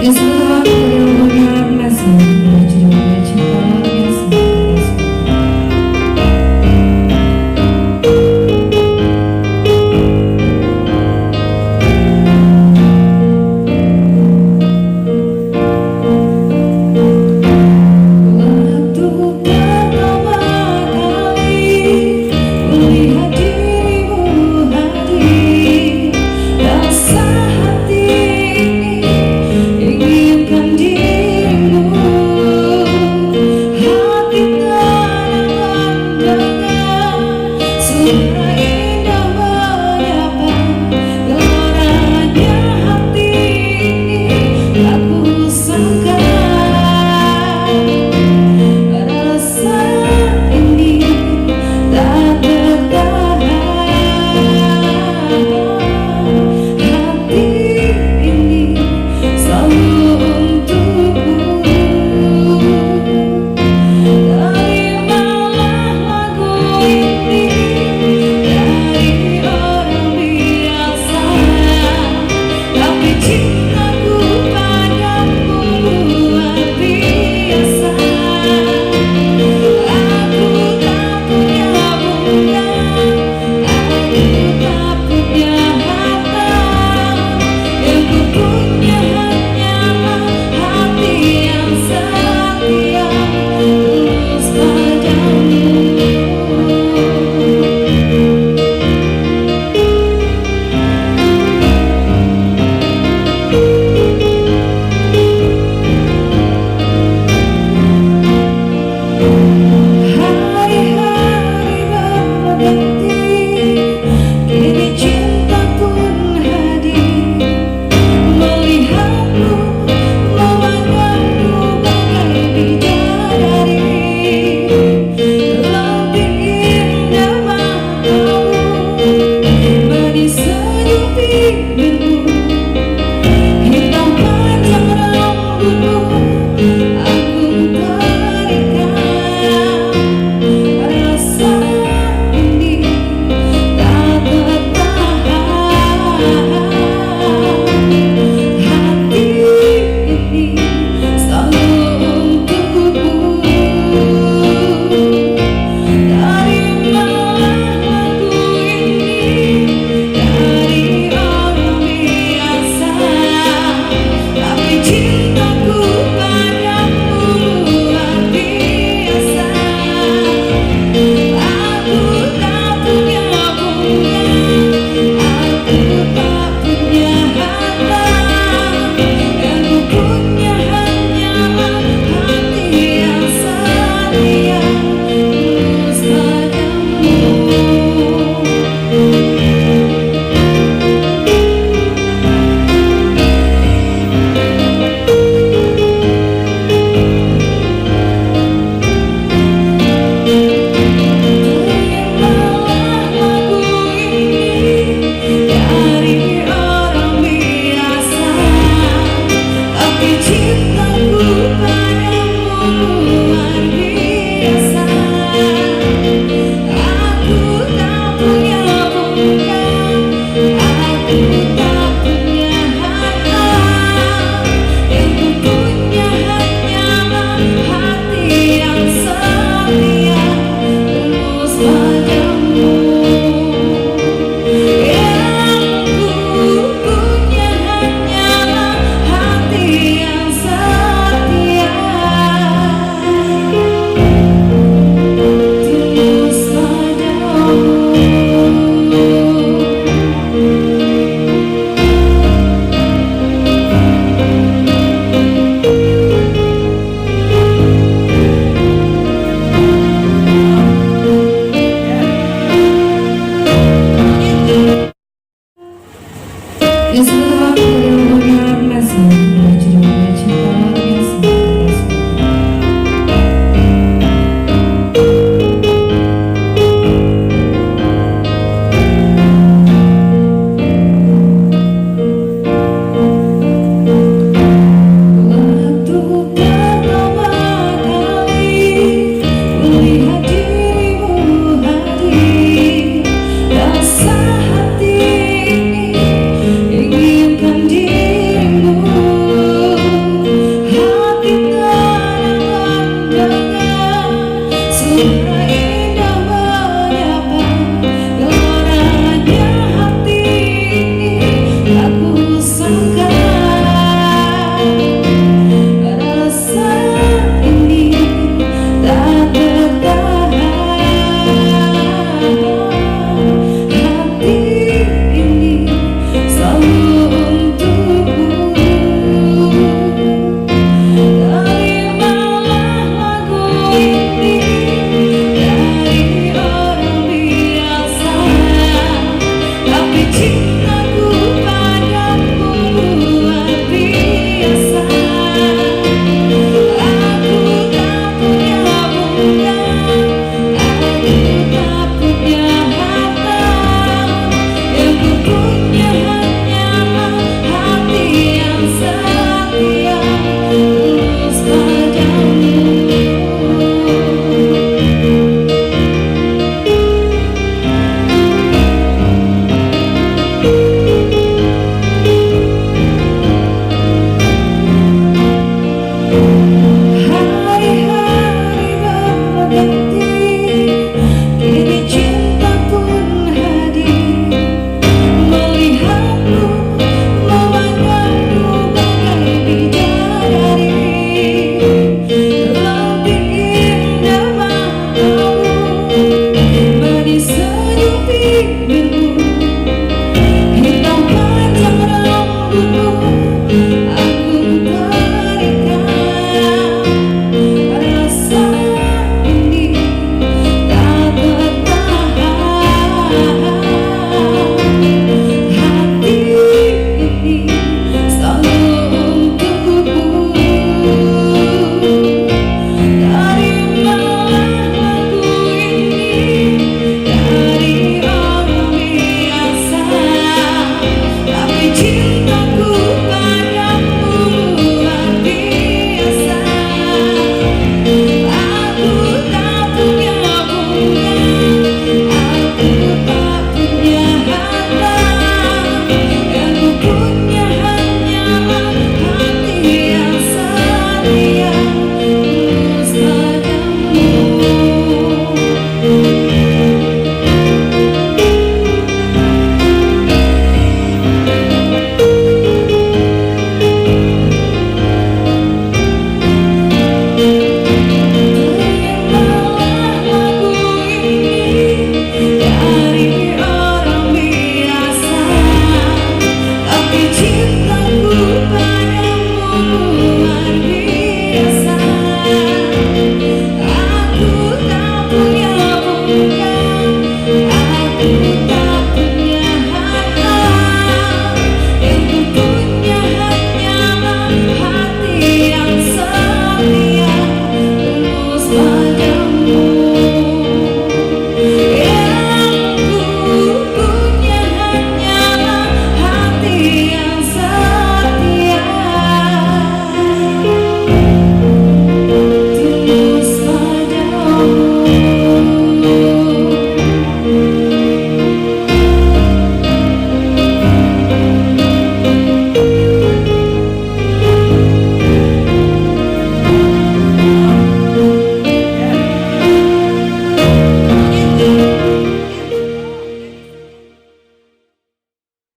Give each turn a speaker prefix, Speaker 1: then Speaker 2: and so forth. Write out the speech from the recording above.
Speaker 1: Ya semoga yang benar masih berjuang cinta yang sempurna. Waktu pertama kali melihat dirimu hadir, rasa hati inginkan dirimu, hati tak mendengar suara indah menyapa, gelarnya hati ini tak kusangka. Rasa ini tak bertahan, hati ini selalu untukmu. Terimalah lagu ini dari orang biasa, tapi cintaku padamu luar biasa. Aku tak punya bunga, aku tak punya harta, yang ku punya hanyalah hati yang setia tulus padamu. Hari-hari berganti, kini cinta pun hadir. Melihatmu, memandangmu bagai bidadari, lebih indah matamu, manis senyum bibirmu, hitam panjang rambutmu, aku berikan. Rasa ini tak bertahan, hati ini selalu untukmu. Terimalah lagu ini dari orang biasa, tapi cintaku padamu luar biasa. Aku tak punya bunga, aku tak punya harta, yang ku punya hanyalah hati yang setia tulus padamu. Terimalah lagu ini dari orang biasa, tapi cintaku padamu luar biasa. Aku tak punya bunga, aku tak punya harta, yang ku punya hanyalah hati yang setia tulus padamu. Yang ku punya hanyalah hati yang setia tulus padamu. Ya semoga